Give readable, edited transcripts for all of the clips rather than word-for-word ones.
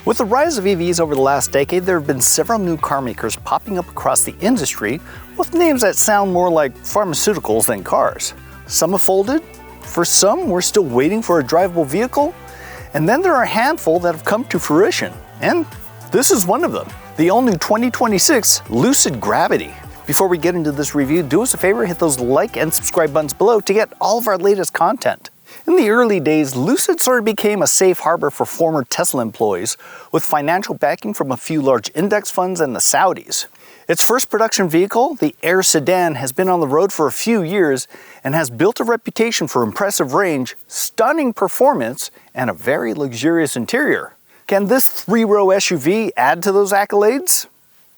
With the rise of EVs over the last decade, there have been several new car makers popping up across the industry with names that sound more like pharmaceuticals than cars. Some have folded, for some we're still waiting for a drivable vehicle, and then there are a handful that have come to fruition, and this is one of them, the all-new 2026 Lucid Gravity. Before we get into this review, do us a favor, hit those like and subscribe buttons below to get all of our latest content. In the early days, Lucid sort of became a safe harbor for former Tesla employees, with financial backing from a few large index funds and the Saudis. Its first production vehicle, the Air sedan, has been on the road for a few years and has built a reputation for impressive range, stunning performance, and a very luxurious interior. Can this three-row SUV add to those accolades?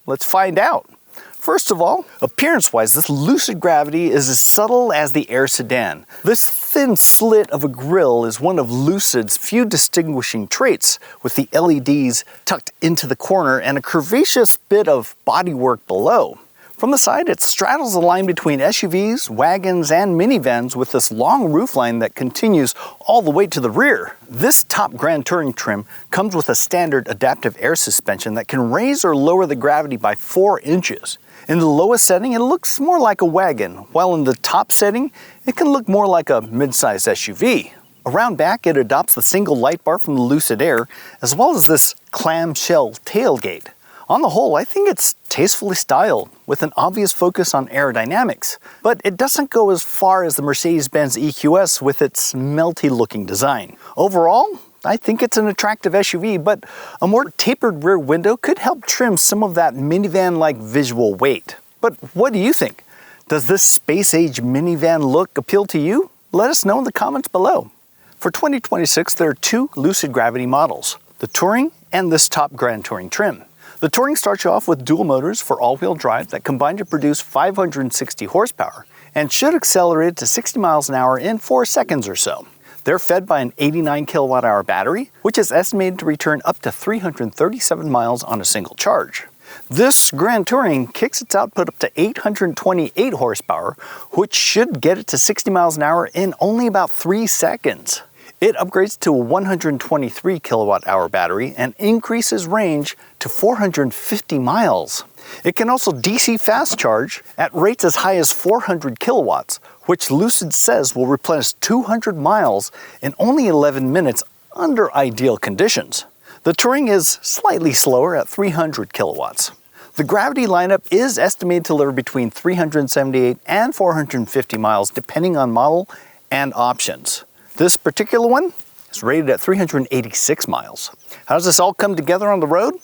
Let's find out. First of all, appearance-wise, this Lucid Gravity is as subtle as the Air sedan. This thin slit of a grille is one of Lucid's few distinguishing traits, with the LEDs tucked into the corner and a curvaceous bit of bodywork below. From the side, it straddles the line between SUVs, wagons, and minivans with this long roofline that continues all the way to the rear. This top Grand Touring trim comes with a standard adaptive air suspension that can raise or lower the gravity by 4 inches. In the lowest setting, it looks more like a wagon, while in the top setting, it can look more like a mid-sized SUV. Around back, it adopts the single light bar from the Lucid Air, as well as this clamshell tailgate. On the whole, I think it's tastefully styled, with an obvious focus on aerodynamics, but it doesn't go as far as the Mercedes-Benz EQS with its melty-looking design. Overall, I think it's an attractive SUV, but a more tapered rear window could help trim some of that minivan-like visual weight. But what do you think? Does this space-age minivan look appeal to you? Let us know in the comments below. For 2026, there are 2 Lucid Gravity models, the Touring and this top Grand Touring trim. The Touring starts you off with dual motors for all-wheel drive that combine to produce 560 horsepower and should accelerate to 60 miles an hour in 4 seconds or so. They're fed by an 89 kilowatt-hour battery, which is estimated to return up to 337 miles on a single charge. This Grand Touring kicks its output up to 828 horsepower, which should get it to 60 miles an hour in only about 3 seconds. It upgrades to a 123 kilowatt-hour battery and increases range to 450 miles. It can also DC fast charge at rates as high as 400 kilowatts, which Lucid says will replenish 200 miles in only 11 minutes under ideal conditions. The Touring is slightly slower at 300 kilowatts. The Gravity lineup is estimated to deliver between 378 and 450 miles depending on model and options. This particular one is rated at 386 miles. How does this all come together on the road?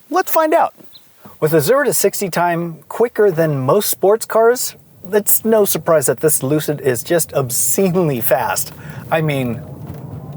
Let's find out. With a 0 to 60 time quicker than most sports cars, it's no surprise that this Lucid is just obscenely fast. I mean,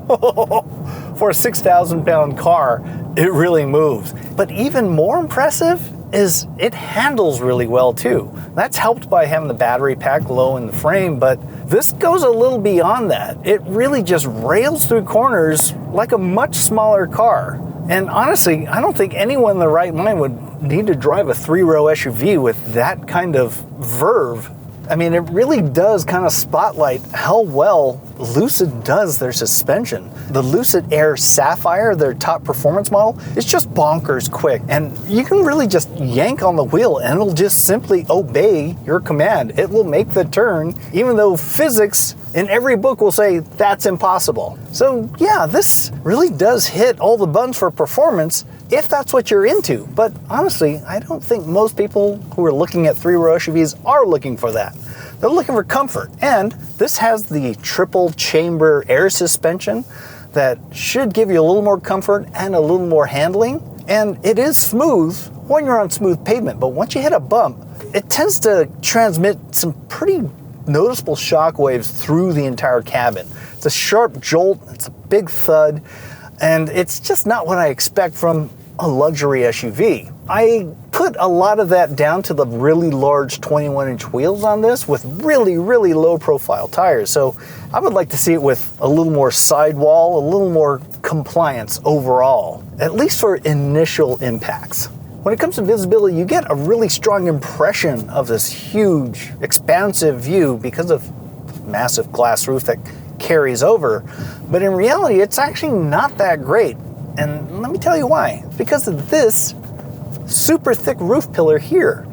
for a 6,000-pound car, it really moves. But even more impressive is it handles really well too. That's helped by having the battery pack low in the frame, but this goes a little beyond that. It really just rails through corners like a much smaller car. And honestly, I don't think anyone in their right mind would need to drive a 3-row SUV with that kind of verve. I mean, it really does kind of spotlight how well Lucid does their suspension. The Lucid Air Sapphire, their top performance model, is just bonkers quick. And you can really just yank on the wheel and it'll just simply obey your command. It will make the turn, even though physics in every book will say that's impossible. So yeah, this really does hit all the buttons for performance if that's what you're into. But honestly, I don't think most people who are looking at 3-row SUVs are looking for that. They're looking for comfort. And this has the triple chamber air suspension that should give you a little more comfort and a little more handling. And it is smooth when you're on smooth pavement, but once you hit a bump, it tends to transmit some pretty noticeable shock waves through the entire cabin. It's a sharp jolt, it's a big thud, and it's just not what I expect from a luxury SUV. I put a lot of that down to the really large 21-inch wheels on this with really, really low profile tires. So I would like to see it with a little more sidewall, a little more compliance overall, at least for initial impacts. When it comes to visibility, you get a really strong impression of this huge, expansive view because of the massive glass roof that carries over. But in reality, it's actually not that great. And let me tell you why. It's because of this super thick roof pillar here.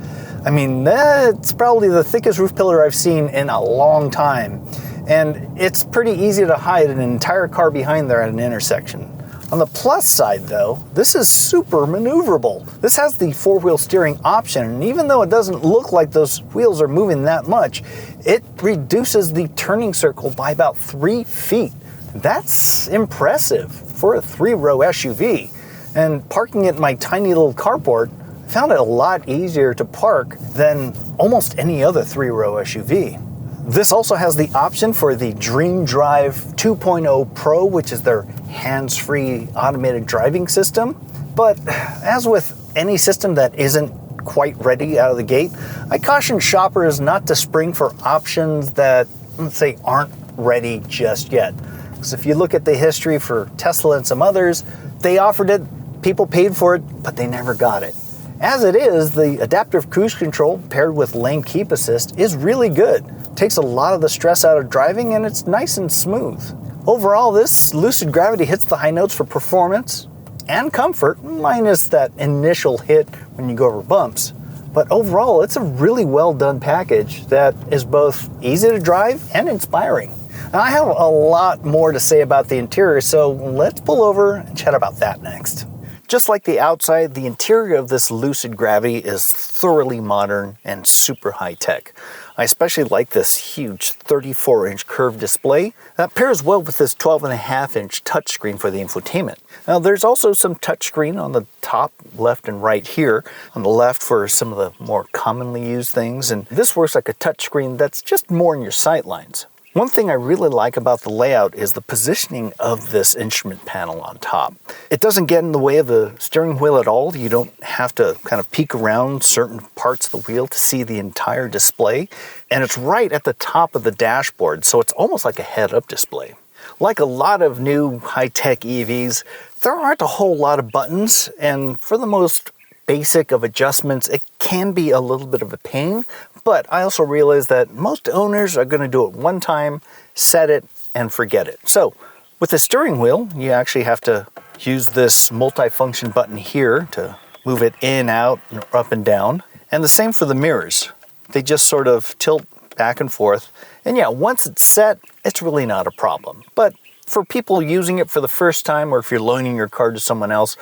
I mean, that's probably the thickest roof pillar I've seen in a long time. And it's pretty easy to hide an entire car behind there at an intersection. On the plus side though, this is super maneuverable. This has the four-wheel steering option, and even though it doesn't look like those wheels are moving that much, it reduces the turning circle by about 3 feet. That's impressive for a 3-row SUV. And parking it in my tiny little carport, I found it a lot easier to park than almost any other 3-row SUV. This also has the option for the Dream Drive 2.0 Pro, which is their hands-free automated driving system. But as with any system that isn't quite ready out of the gate, I caution shoppers not to spring for options that, let's say, aren't ready just yet. Because if you look at the history for Tesla and some others, they offered it, people paid for it, but they never got it. As it is, the adaptive cruise control paired with lane keep assist is really good. Takes a lot of the stress out of driving, and it's nice and smooth. Overall, this Lucid Gravity hits the high notes for performance and comfort, minus that initial hit when you go over bumps. But overall, it's a really well done package that is both easy to drive and inspiring. Now, I have a lot more to say about the interior, so let's pull over and chat about that next. Just like the outside, the interior of this Lucid Gravity is thoroughly modern and super high-tech. I especially like this huge 34-inch curved display that pairs well with this 12.5-inch touchscreen for the infotainment. Now, there's also some touchscreen on the top, left, and right here. On the left for some of the more commonly used things, and this works like a touchscreen that's just more in your sight lines. One thing I really like about the layout is the positioning of this instrument panel on top. It doesn't get in the way of the steering wheel at all. You don't have to kind of peek around certain parts of the wheel to see the entire display. And it's right at the top of the dashboard, so it's almost like a head-up display. Like a lot of new high-tech EVs, there aren't a whole lot of buttons, and for the most basic of adjustments, it can be a little bit of a pain, but I also realize that most owners are going to do it one time, set it, and forget it. So with the steering wheel, you actually have to use this multi-function button here to move it in, out, and up and down. And the same for the mirrors. They just sort of tilt back and forth. And yeah, once it's set, it's really not a problem. But for people using it for the first time, or if you're loaning your car to someone else,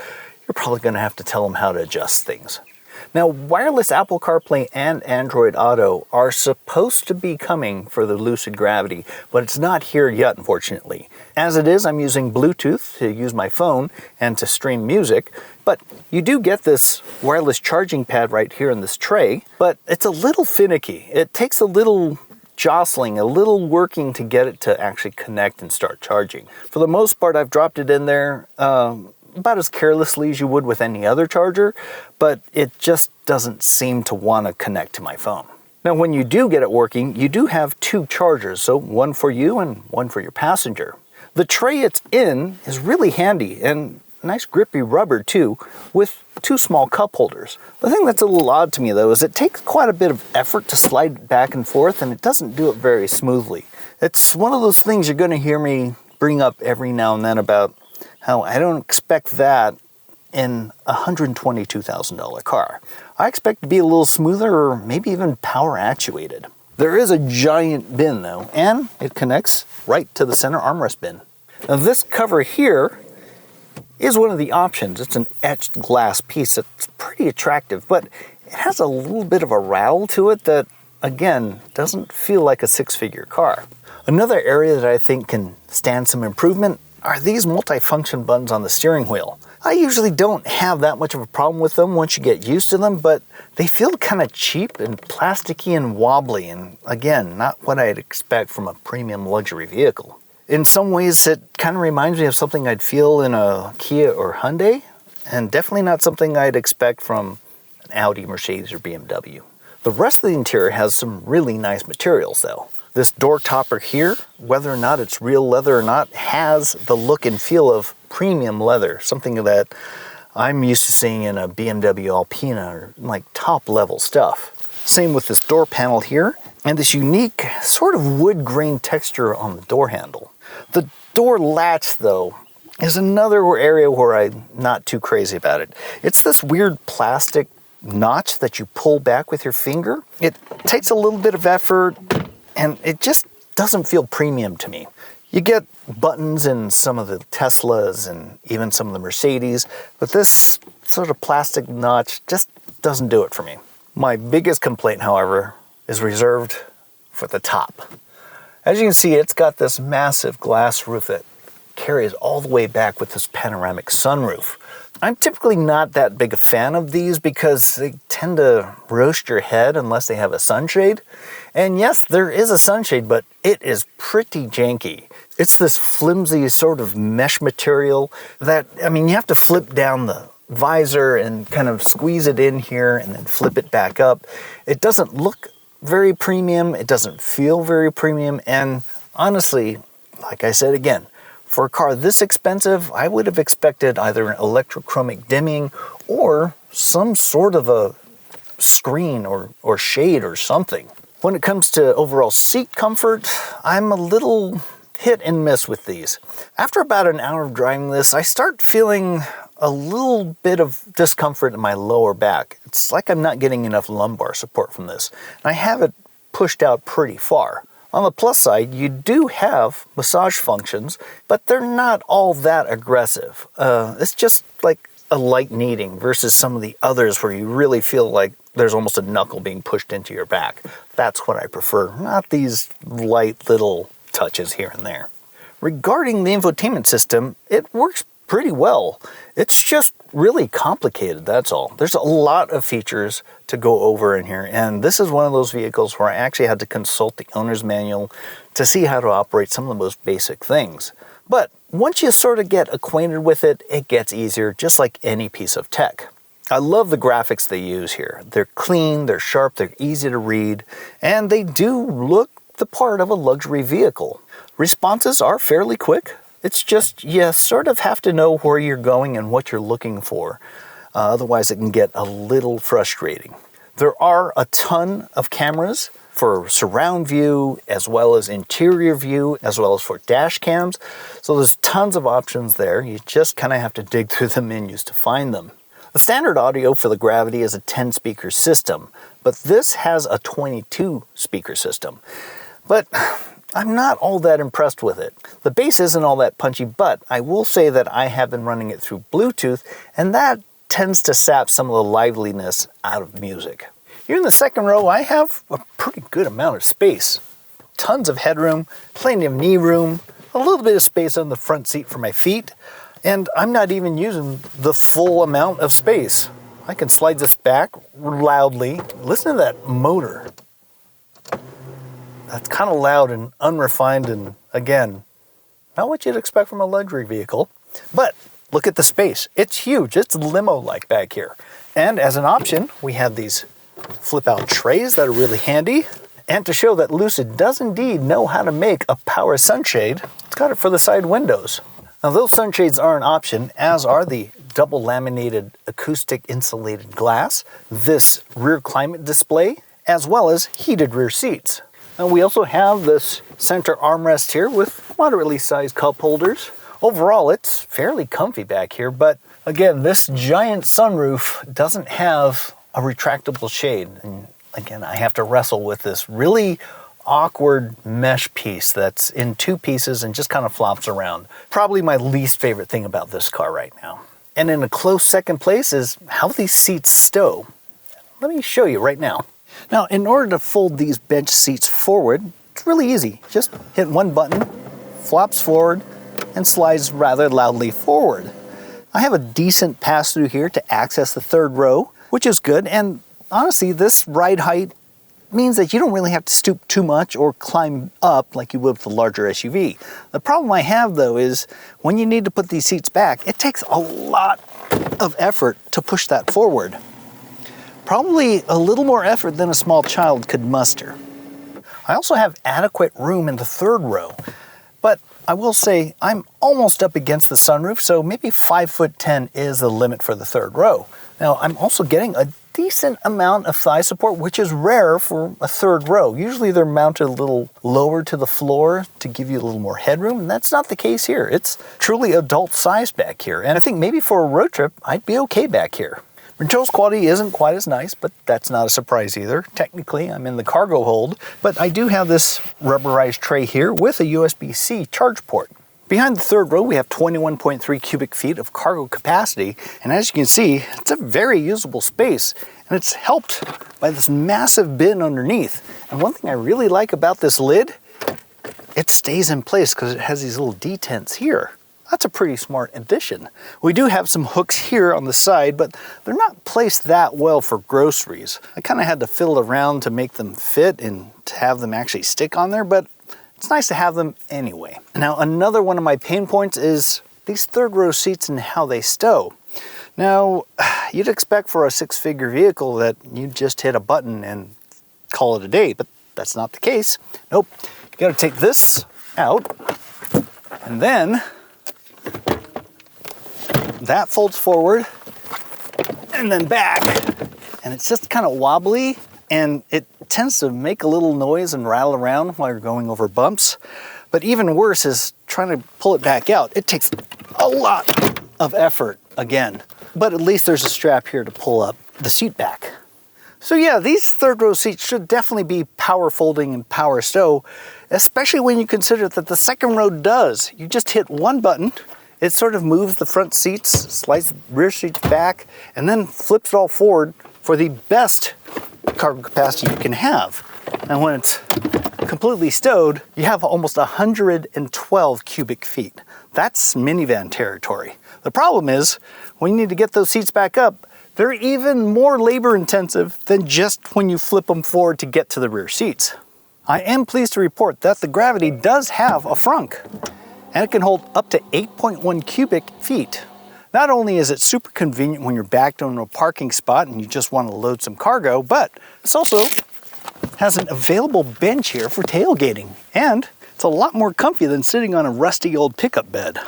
you're probably going to have to tell them how to adjust things. Now, wireless Apple CarPlay and Android Auto are supposed to be coming for the Lucid Gravity, but it's not here yet, unfortunately. As it is, I'm using Bluetooth to use my phone and to stream music, but you do get this wireless charging pad right here in this tray, but it's a little finicky. It takes a little jostling, a little working to get it to actually connect and start charging. For the most part, I've dropped it in there about as carelessly as you would with any other charger, but it just doesn't seem to want to connect to my phone. Now, when you do get it working, you do have two chargers, so one for you and one for your passenger. The tray it's in is really handy and nice grippy rubber too, with two small cup holders. The thing that's a little odd to me though is it takes quite a bit of effort to slide back and forth, and it doesn't do it very smoothly. It's one of those things you're going to hear me bring up every now and then about how I don't expect that in a $122,000 car. I expect to be a little smoother or maybe even power actuated. There is a giant bin though, and it connects right to the center armrest bin. Now this cover here is one of the options. It's an etched glass piece that's pretty attractive, but it has a little bit of a rattle to it that, again, doesn't feel like a six-figure car. Another area that I think can stand some improvement are these multi-function buttons on the steering wheel. I usually don't have that much of a problem with them once you get used to them, but they feel kind of cheap and plasticky and wobbly, and again, not what I'd expect from a premium luxury vehicle. In some ways, it kind of reminds me of something I'd feel in a Kia or Hyundai, and definitely not something I'd expect from an Audi, Mercedes, or BMW. The rest of the interior has some really nice materials though. This door topper here, whether or not it's real leather or not, has the look and feel of premium leather, something that I'm used to seeing in a BMW Alpina or like top level stuff. Same with this door panel here, and this unique sort of wood grain texture on the door handle. The door latch though is another area where I'm not too crazy about it. It's this weird plastic notch that you pull back with your finger. It takes a little bit of effort and it just doesn't feel premium to me. You get buttons in some of the Teslas and even some of the Mercedes, but this sort of plastic notch just doesn't do it for me. My biggest complaint, however, is reserved for the top. As you can see, it's got this massive glass roof that carries all the way back with this panoramic sunroof. I'm typically not that big a fan of these because they tend to roast your head unless they have a sunshade. And yes, there is a sunshade, but it is pretty janky. It's this flimsy sort of mesh material that, you have to flip down the visor and kind of squeeze it in here and then flip it back up. It doesn't look very premium. It doesn't feel very premium. And honestly, like I said again, for a car this expensive, I would have expected either an electrochromic dimming or some sort of a screen or shade or something. When it comes to overall seat comfort, I'm a little hit and miss with these. After about an hour of driving this, I start feeling a little bit of discomfort in my lower back. It's like I'm not getting enough lumbar support from this. And I have it pushed out pretty far. On the plus side, you do have massage functions, but they're not all that aggressive. It's just like a light kneading versus some of the others where you really feel like there's almost a knuckle being pushed into your back. That's what I prefer, not these light little touches here and there. Regarding the infotainment system, it works pretty well. It's just really complicated, that's all. There's a lot of features to go over in here, and this is one of those vehicles where I actually had to consult the owner's manual to see how to operate some of the most basic things. But once you sort of get acquainted with it, it gets easier, just like any piece of tech. I love the graphics they use here. They're clean, they're sharp, they're easy to read, and they do look the part of a luxury vehicle. Responses are fairly quick. It's just you sort of have to know where you're going and what you're looking for. Otherwise, it can get a little frustrating. There are a ton of cameras for surround view, as well as interior view, as well as for dash cams. So there's tons of options there. You just kind of have to dig through the menus to find them. The standard audio for the Gravity is a 10-speaker system, but this has a 22-speaker system. But I'm not all that impressed with it. The bass isn't all that punchy, but I will say that I have been running it through Bluetooth, and that tends to sap some of the liveliness out of music. Here in the second row, I have a pretty good amount of space. Tons of headroom, plenty of knee room, a little bit of space on the front seat for my feet, and I'm not even using the full amount of space. I can slide this back loudly. Listen to that motor. That's kind of loud and unrefined and, again, not what you'd expect from a luxury vehicle. But look at the space. It's huge. It's limo-like back here. And as an option, we have these flip-out trays that are really handy. And to show that Lucid does indeed know how to make a power sunshade, it's got it for the side windows. Now those sunshades are an option, as are the double laminated acoustic insulated glass, this rear climate display, as well as heated rear seats. And we also have this center armrest here with moderately sized cup holders. Overall, it's fairly comfy back here, but again, this giant sunroof doesn't have a retractable shade. And again, I have to wrestle with this really awkward mesh piece that's in two pieces and just kind of flops around. Probably my least favorite thing about this car right now. And in a close second place is how these seats stow. Let me show you right now. Now, in order to fold these bench seats forward, it's really easy. Just hit one button, flops forward, and slides rather loudly forward. I have a decent pass-through here to access the third row, which is good, and honestly, this ride height means that you don't really have to stoop too much or climb up like you would with a larger SUV. The problem I have, though, is when you need to put these seats back, it takes a lot of effort to push that forward. Probably a little more effort than a small child could muster. I also have adequate room in the third row. But I will say I'm almost up against the sunroof, so maybe 5'10" is the limit for the third row. Now I'm also getting a decent amount of thigh support, which is rare for a third row. Usually they're mounted a little lower to the floor to give you a little more headroom, and that's not the case here. It's truly adult sized back here, and I think maybe for a road trip I'd be okay back here. Materials quality isn't quite as nice, but that's not a surprise either. Technically, I'm in the cargo hold, but I do have this rubberized tray here with a USB-C charge port. Behind the third row, we have 21.3 cubic feet of cargo capacity, and as you can see, it's a very usable space, and it's helped by this massive bin underneath. And one thing I really like about this lid, it stays in place because it has these little detents here. That's a pretty smart addition. We do have some hooks here on the side, but they're not placed that well for groceries. I kind of had to fiddle around to make them fit and to have them actually stick on there, but it's nice to have them anyway. Now, another one of my pain points is these third row seats and how they stow. Now, you'd expect for a six-figure vehicle that you just hit a button and call it a day, but that's not the case. Nope, you gotta take this out, and then that folds forward and then back, and it's just kind of wobbly, and it tends to make a little noise and rattle around while you're going over bumps. But even worse is trying to pull it back out. It takes a lot of effort again, but at least there's a strap here to pull up the seat back. So yeah, these third row seats should definitely be power folding and power stow, especially when you consider that the second row does. You just hit one button, it sort of moves the front seats, slides the rear seats back, and then flips it all forward for the best cargo capacity you can have. And when it's completely stowed, you have almost 112 cubic feet. That's minivan territory. The problem is, when you need to get those seats back up, they're even more labor intensive than just when you flip them forward to get to the rear seats. I am pleased to report that the Gravity does have a frunk, and it can hold up to 8.1 cubic feet. Not only is it super convenient when you're backed into a parking spot and you just want to load some cargo, but this also has an available bench here for tailgating, and it's a lot more comfy than sitting on a rusty old pickup bed.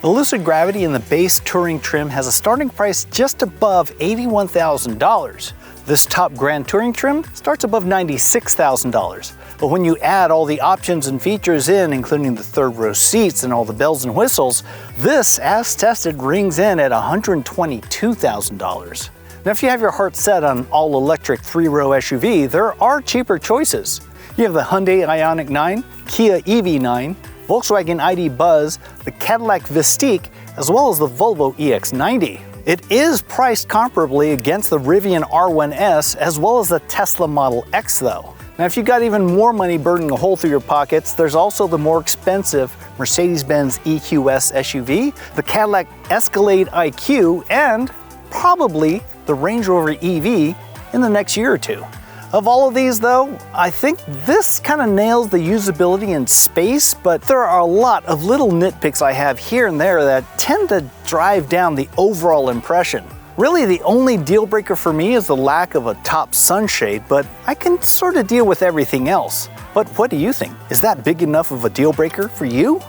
The Lucid Gravity in the base touring trim has a starting price just above $81,000. This top Grand Touring trim starts above $96,000. But when you add all the options and features in, including the third row seats and all the bells and whistles, this, as tested, rings in at $122,000. Now, if you have your heart set on all-electric three-row SUV, there are cheaper choices. You have the Hyundai Ioniq 9, Kia EV9, Volkswagen ID Buzz, the Cadillac Vistique, as well as the Volvo EX90. It is priced comparably against the Rivian R1S as well as the Tesla Model X though. Now if you've got even more money burning a hole through your pockets, there's also the more expensive Mercedes-Benz EQS SUV, the Cadillac Escalade IQ, and probably the Range Rover EV in the next year or two. Of all of these though, I think this kind of nails the usability and space, but there are a lot of little nitpicks I have here and there that tend to drive down the overall impression. Really, the only deal breaker for me is the lack of a top sunshade, but I can sort of deal with everything else. But what do you think? Is that big enough of a deal breaker for you?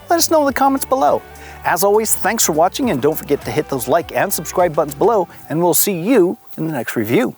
Let us know in the comments below. As always, thanks for watching, and don't forget to hit those like and subscribe buttons below, and we'll see you in the next review.